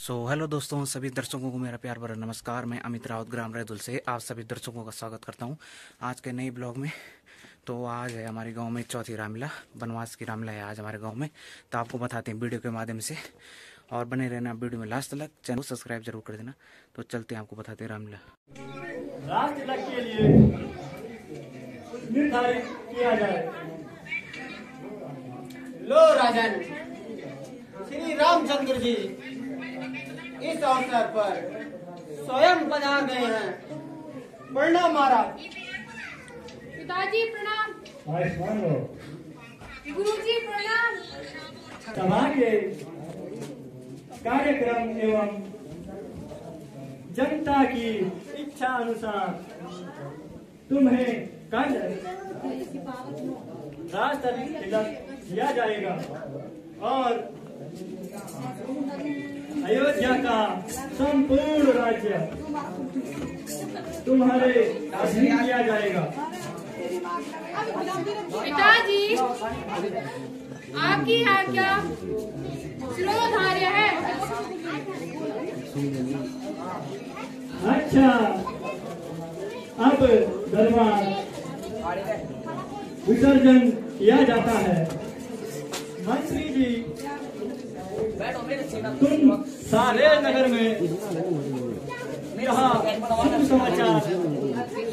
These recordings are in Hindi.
हेलो दोस्तों, सभी दर्शकों को मेरा प्यार भरा नमस्कार। मैं अमित राउत ग्राम रैदुल से आप सभी दर्शकों का स्वागत करता हूं आज के नए ब्लॉग में। तो आज है हमारे गांव में चौथी रामलीला, वनवास की रामलीला है आज हमारे गांव में। तो आपको बताते हैं वीडियो के माध्यम से, और बने रहना वीडियो में लास्ट तक। चैनल को सब्सक्राइब जरूर कर देना। तो चलते हैं, आपको बताते हैं रामलीला। राष्ट्र के लिए निर्धारित किया जाए। लो राजन, श्री रामचंद्र जी इस अवसर पर स्वयं पधार गए हैं। प्रणाम महाराज। पिताजी प्रणाम। आयुष्मान हो। गुरुजी प्रणाम। सभा के कार्यक्रम एवं जनता की इच्छा अनुसार तुम्हें कल राष्ट्र तिलक दिया जाएगा और अयोध्या का संपूर्ण राज्य तुम्हारे अधीन किया जाएगा। पिताजी, आपकी आज्ञा शिरोधार्य है। अच्छा, अब दरबार विसर्जन किया जाता है। मंत्री जी, तुम सारे नगर में यहाँ शुभ समाचार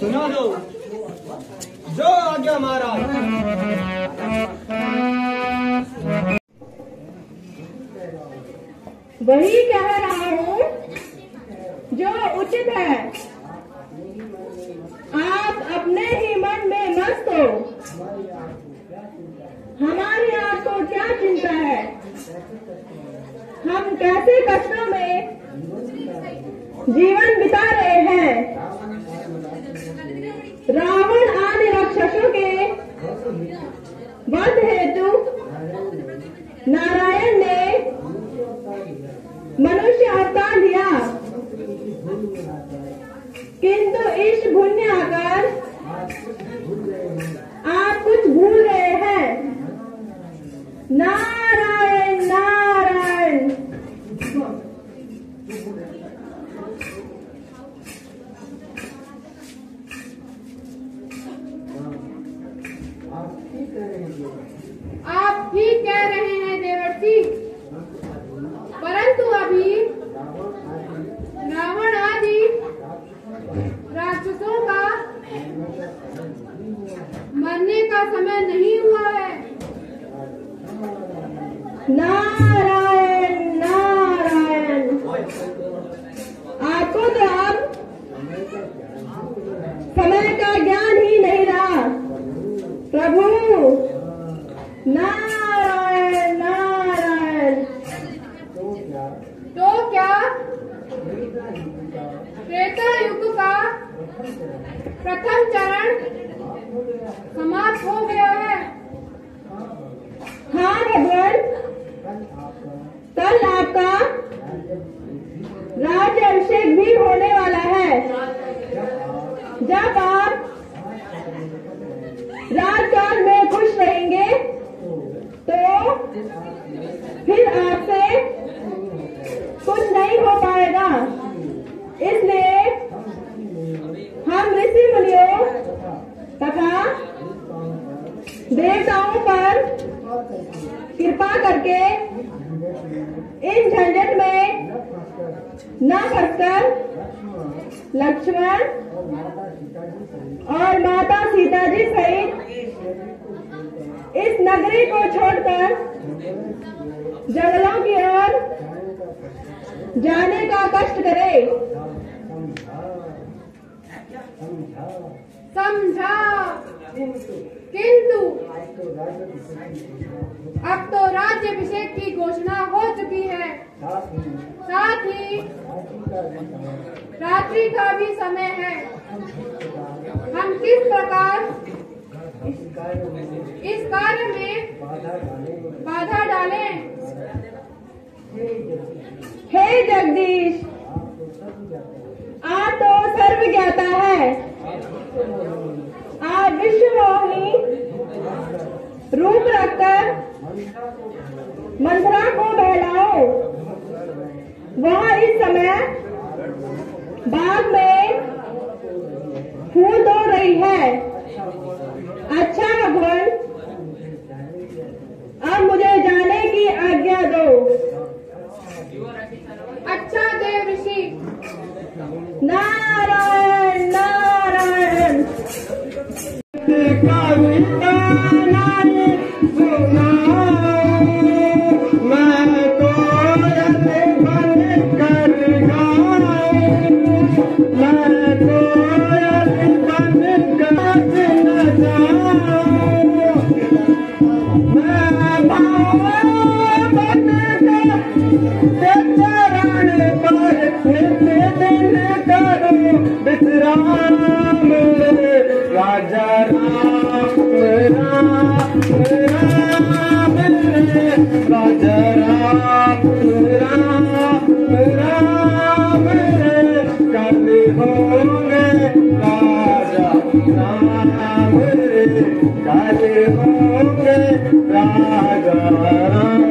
सुना दो। जो आज्ञा महाराज। वही कह रहा हूँ जो उचित है। आप अपने ही मन में मस्त हो। हमारी आपको क्या चिंता है? हम कैसे कष्टों में जीवन बिता रहे हैं। रावण आदि राक्षसों के वध हेतु नारायण ने मनुष्य अवतार लिया, किंतु इस भूल में आकर आप कुछ भूल गए हैं। नारायण नारायण। आप ठीक कह रहे हैं देवर्षि, परंतु अभी रावण आदि राक्षसों का मरने का समय नहीं हुआ है। नारायण नारायण। आपको तो अब समय का ज्ञान ही नहीं रहा प्रभु। नारायण नारायण। तो क्या त्रेता युग का प्रथम चरण समाप्त हो गया है? हाँ भगवान, कल आपका राज्य अभिषेक भी होने वाला है। जब आप राजकाज में खुश रहेंगे तो फिर आपसे कुछ नहीं हो पाएगा। इसलिए हम ऋषि मुनियों तथा देवताओं पर कृपा करके इस झंझट में न फंसकर लक्ष्मण और माता सीता जी सहित इस नगरी को छोड़कर जंगलों की ओर जाने का कष्ट करे। समझा, किंतु अब तो राज्य अभिषेक की घोषणा हो चुकी है। साथ ही रात्रि का भी समय है। हम किस प्रकार इस कार्य में बाधा डालें? हे जगदीश, आप तो सर्व ज्ञाता है। आप विश्वमोहिनी रूप रखकर मंथरा को बहलाओ। वह इस समय बाग में फूल तोड़ रही है। अच्छा भगवान, अब मुझे जाने की आज्ञा दो। अच्छा देव ऋषि। नारायण नारायण। राजा राम राम राम राजा राम राम राम कल होंगे राजा राम कल होंगे राजा राम।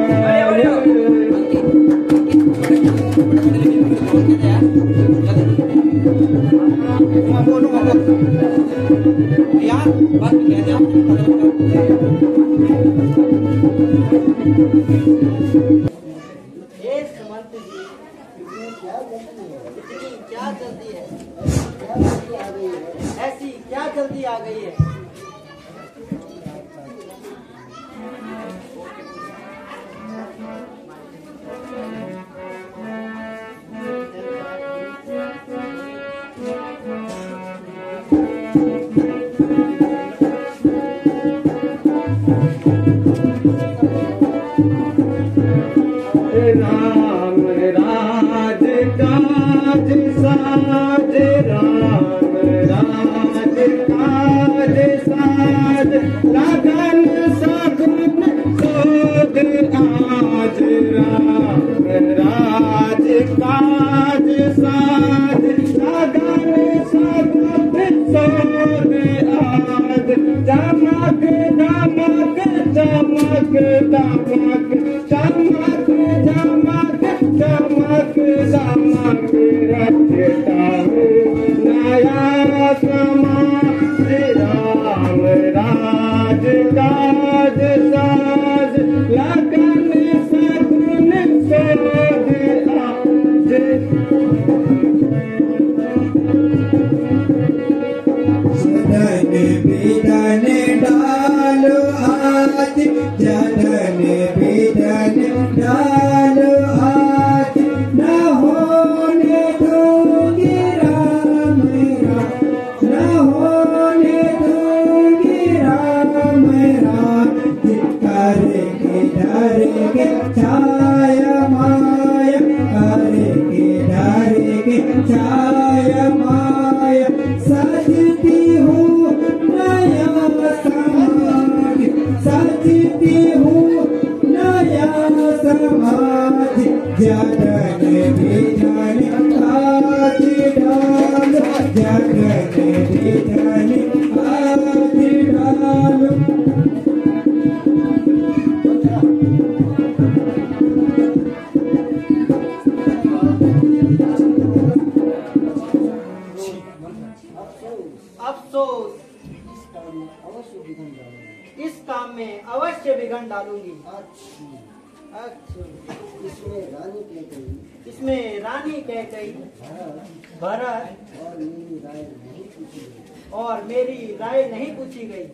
क्या जल्दी है, ऐसी क्या जल्दी आ गई है। राम राज काज साज राम राज काज साज लगन सगुन सोद आज राम राज काज साज लगन सगुन सोद आज चमक दमक चमक दमक चमक चमक चमक दमक रचता हूँ नया समाज राम राज काज साज लगन सगुन सोद आज। सदन विदन डालो हाथ जनन विदन डालो हाथ न होने दूंगी राम राम न होने दूंगी राम राम करके डर के छाया माया करके डर के छाया माया सजती हूँ नया समाज सजती हूँ नया समाज जनन विधन आज डालो जनन विधन आज डालो। अफसोस इस काम में अवश्य विघन डालूंगी। इसमें रानी कह गई भरत और मेरी राय नहीं पूछी गई।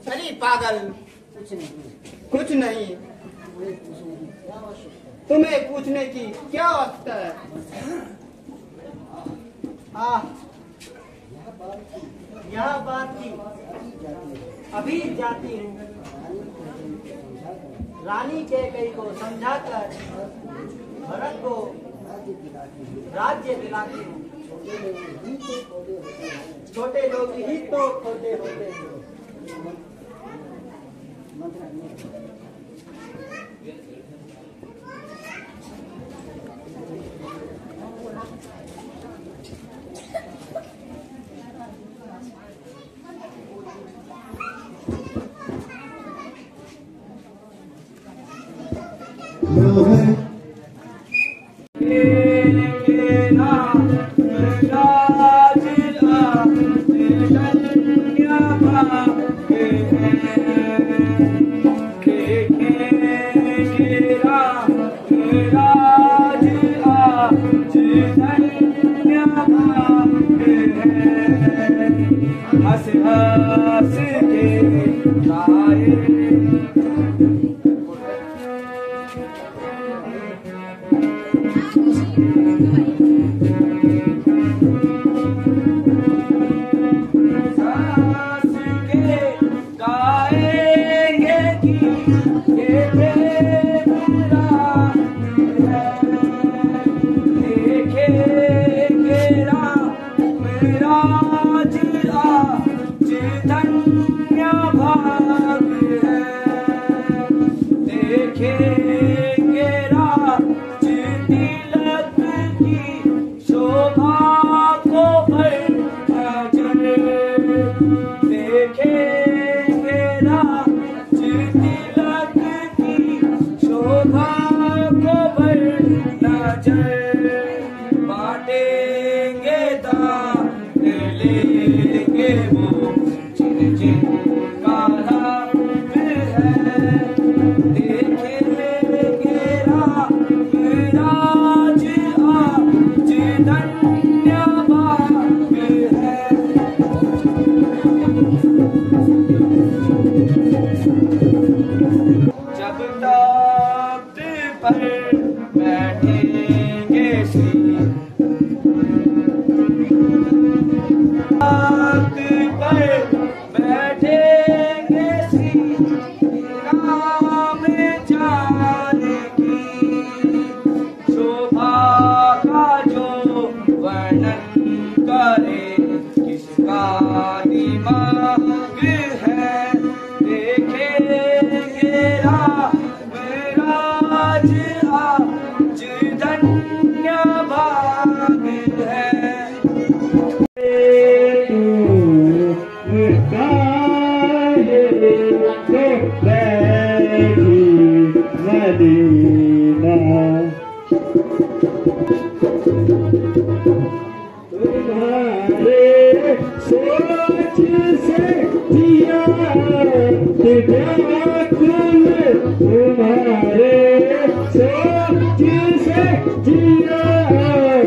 अरे पागल, कुछ नहीं, तुम्हें पूछने की क्या आवश्यकता है। यह बात की अभी जाती हूँ, रानी कैकेयी को समझाकर भरत को राज्य दिलाती हूँ। छोटे लोग ही तो खोटे होते हैं। No. है। हंस हंस के गाए बाटेंगे दान लेंगे वो जिनका हक है, देखेंगे राज आज धन्य भाग है। जब तख्त पर बैठेंगे श्री तख्त पर बैठेंगे श्री राम जानकी, शोभा का जो वर्णन करे किसका दिमाग है, देखेंगे राज आज धन्य भाग है। सोच से जिया तुम्हारे सोच से जिया है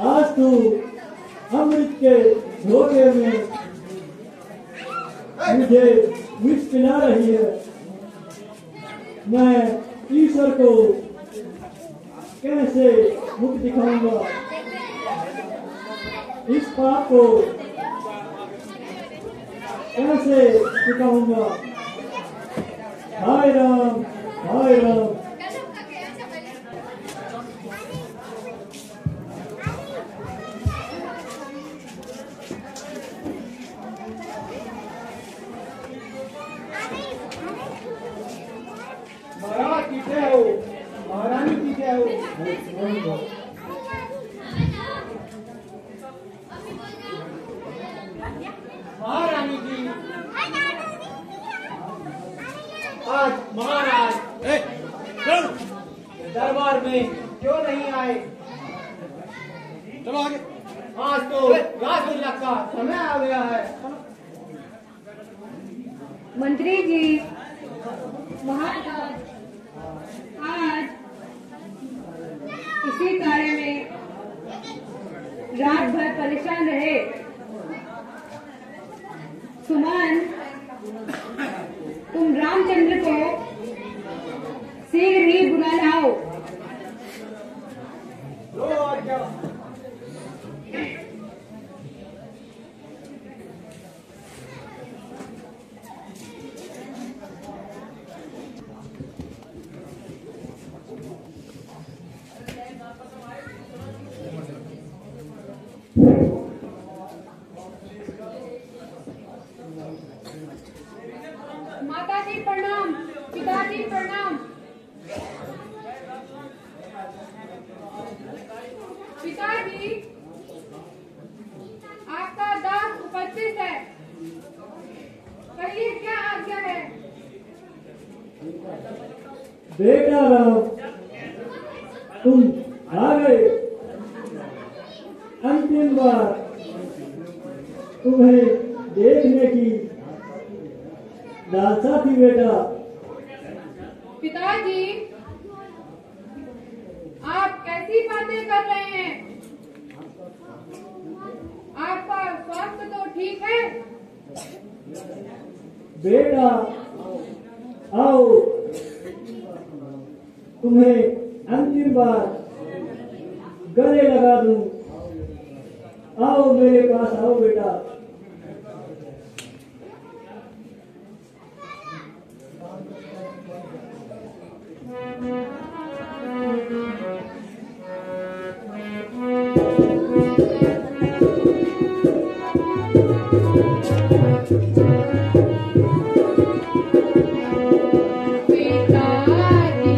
आज तू अमृत के धोखे में मुझे विष पिला रही है। मैं ईश्वर को कैसे मुख दिखाऊंगा, इस पाप को कैसे दिखाऊंगा। हाय राम हाय राम। महाराज की जय हो, महारानी की जय हो। महारानी की आज महाराज दरबार में क्यों नहीं आए? चलो आगे। आज तो राजलीला का समय आ गया है। मंत्री जी, महाराज आज इसी कार्य में रात भर परेशान रहे। सुमन, तुम रामचंद्र को शीघ्र ही बुला लाओ। लो आज्ञा। माताजी प्रणाम, पिताजी प्रणाम। पिताजी, आपका दास उपस्थित है, कहिए क्या आज्ञा है? बेटा राम, तुम आ गए। अंतिम बार तुम्हें देखने की लालसा थी बेटा। पिताजी, आप कैसी बातें कर रहे हैं? आपका स्वास्थ्य तो ठीक है? बेटा आओ, तुम्हें अंतिम बार गले लगा दूं। आओ मेरे पास आओ बेटा। पिताजी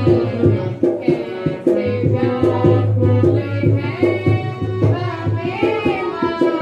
कैसे व्याकुल है, हमें माता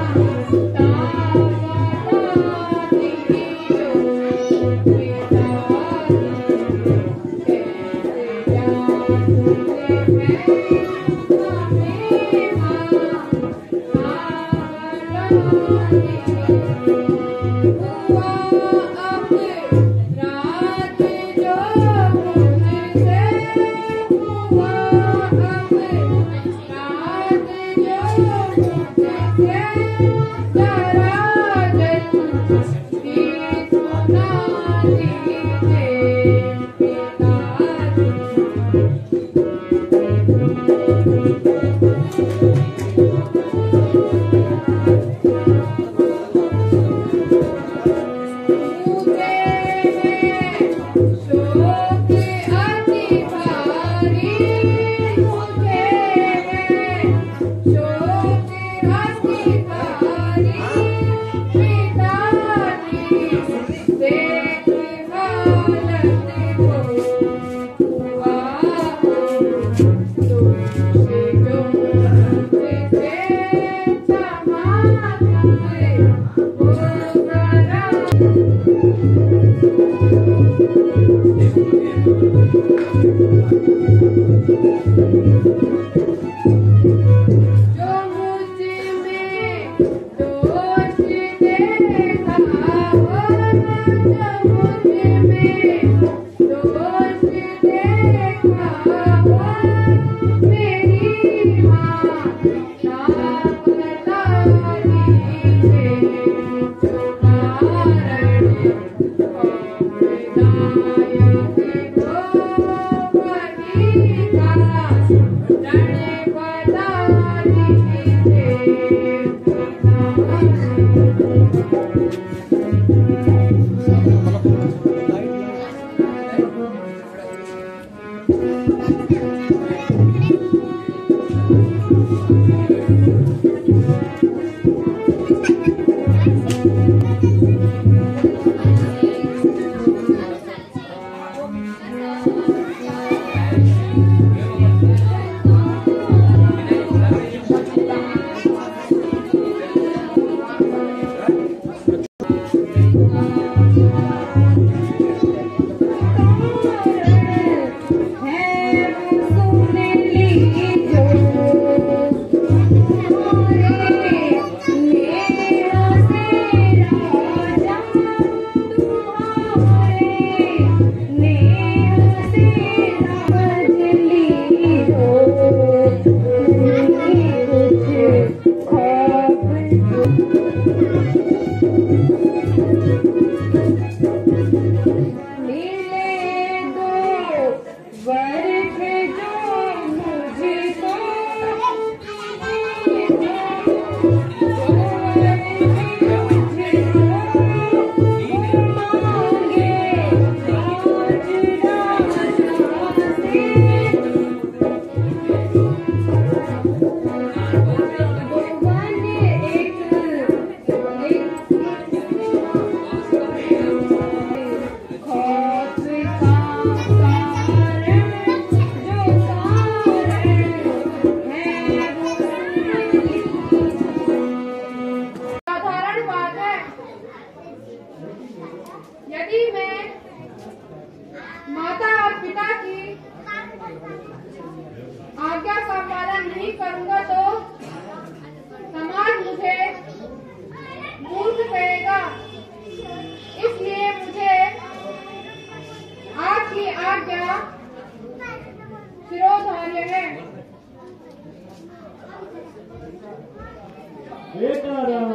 बेटा राम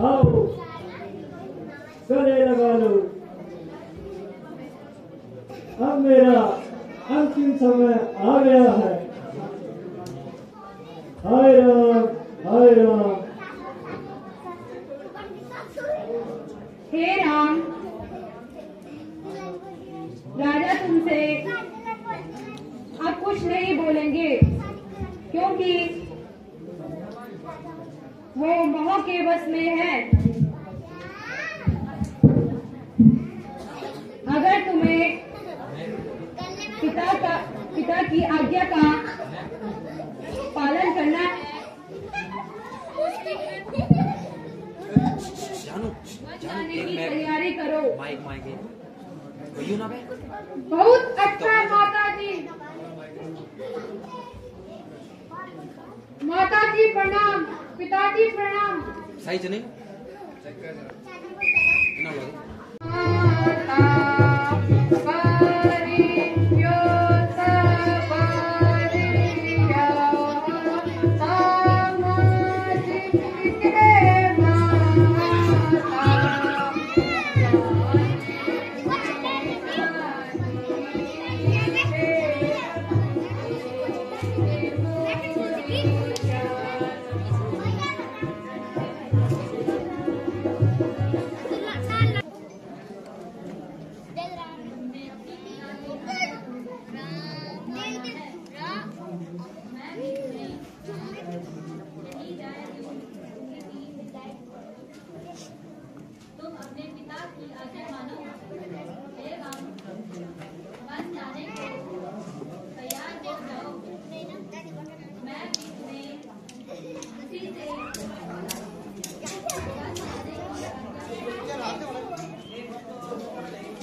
आओ गले लगा लो। अब मेरा अंतिम समय आ गया है। हाय राम हाय राम। हे राम, राजा तुमसे अब कुछ नहीं बोलेंगे क्योंकि वो मोह के बस में है। अगर तुम्हें पिता की आज्ञा का पालन करना जाने की तैयारी करो। बहुत अच्छा माता जी। माता जी प्रणाम, पिताजी प्रणाम। सही चले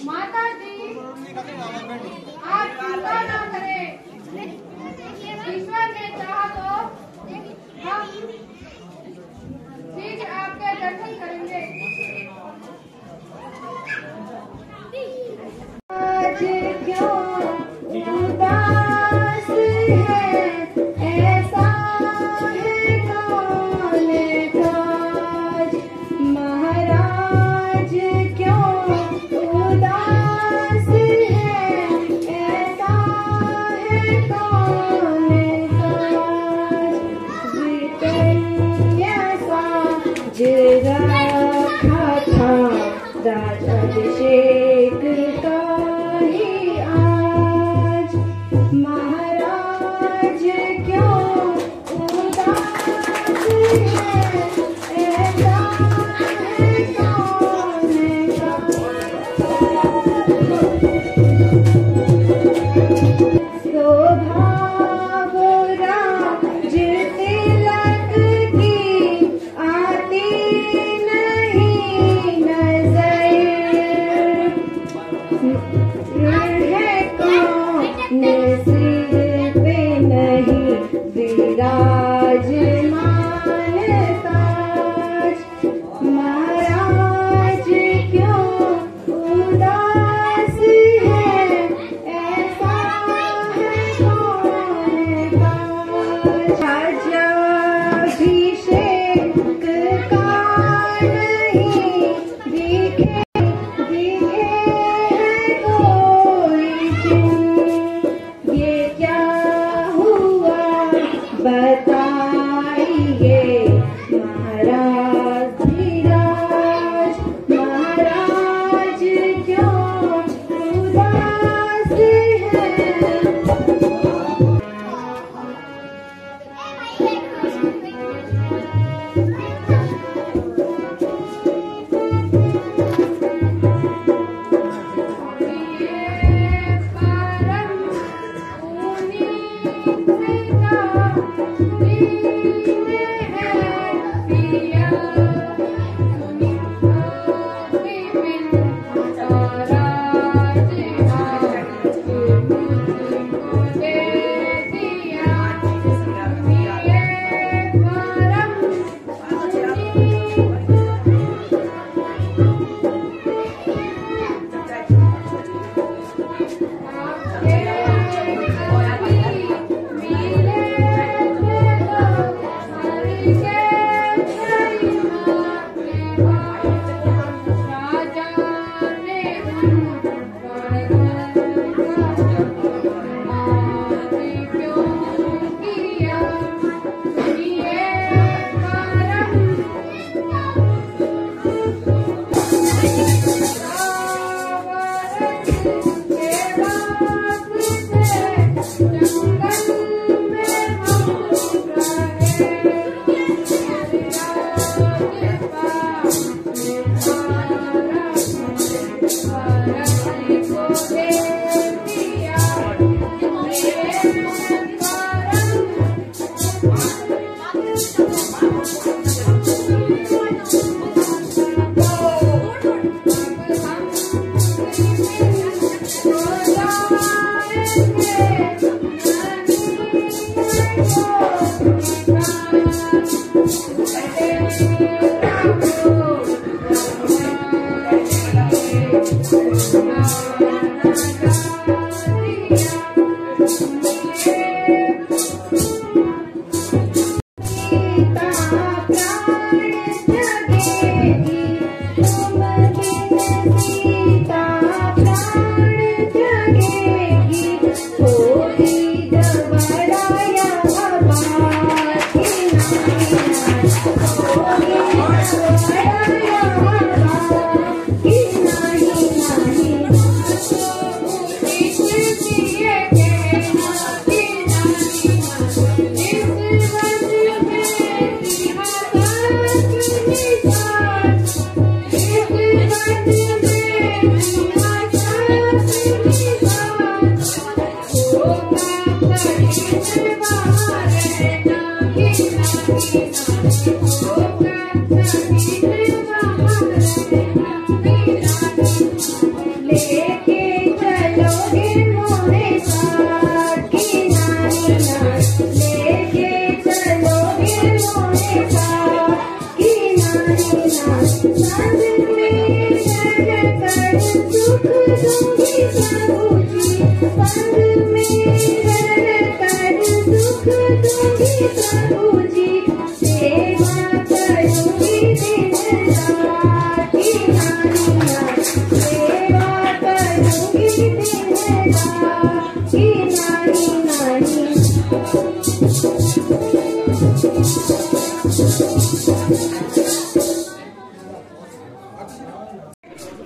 माता जी आप चिंता न करें। ईश्वर ने चाहा तो हम शीघ्र आपके दर्शन करेंगे। आज क्यों उदास है, ऐसा है काले काज। महाराज क्यों उदास है, ऐसा है काले काज। ऐसा रखा था राजाभिषेक का ही आज।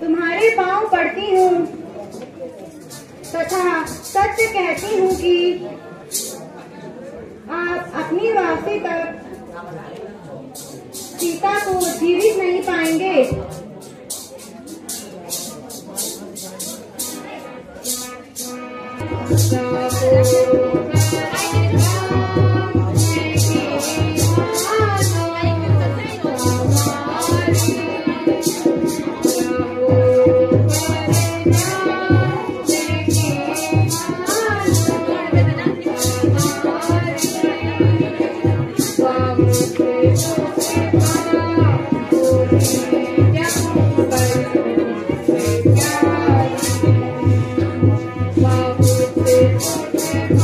तुम्हारे पांव पड़ती हूँ तथा सच कहती हूँ कि आप अपनी वापसी तक सीता को जीवित नहीं पाएंगे।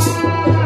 Bye.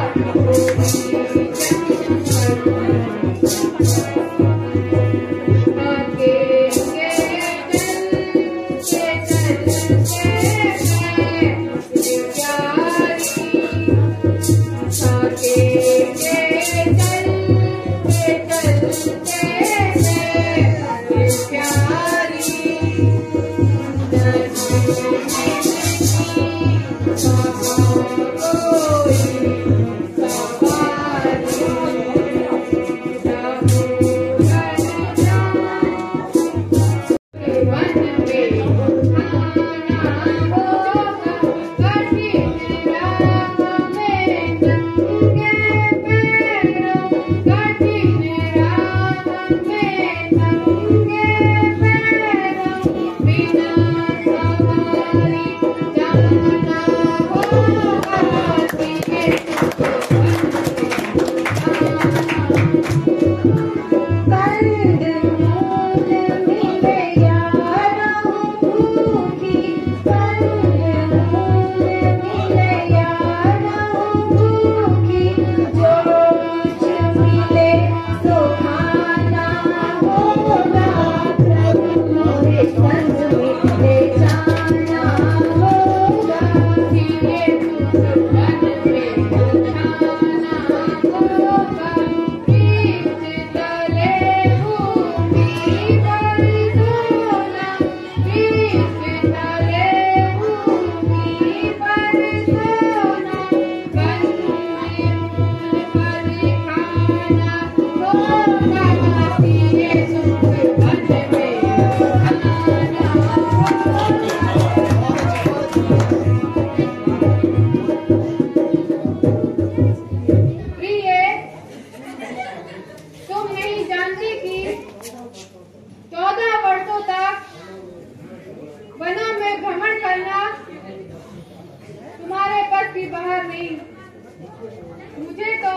स्वामी, मुझे तो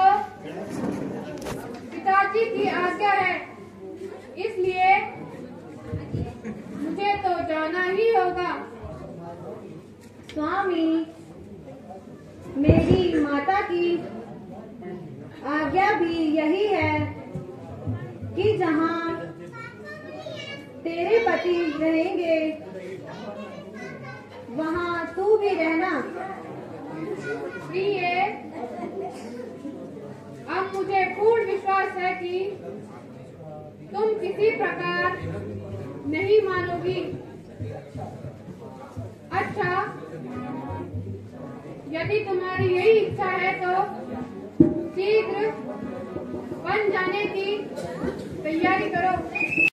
पिताजी की आज्ञा है, इसलिए मुझे तो जाना ही होगा। स्वामी, मेरी माता की आज्ञा भी यही है कि जहाँ तेरे पति रहेंगे वहाँ तू भी रहना। प्रिय, अब मुझे पूर्ण विश्वास है कि तुम किसी प्रकार नहीं मानोगी। अच्छा, यदि तुम्हारी यही इच्छा है तो शीघ्र बन जाने की तैयारी करो।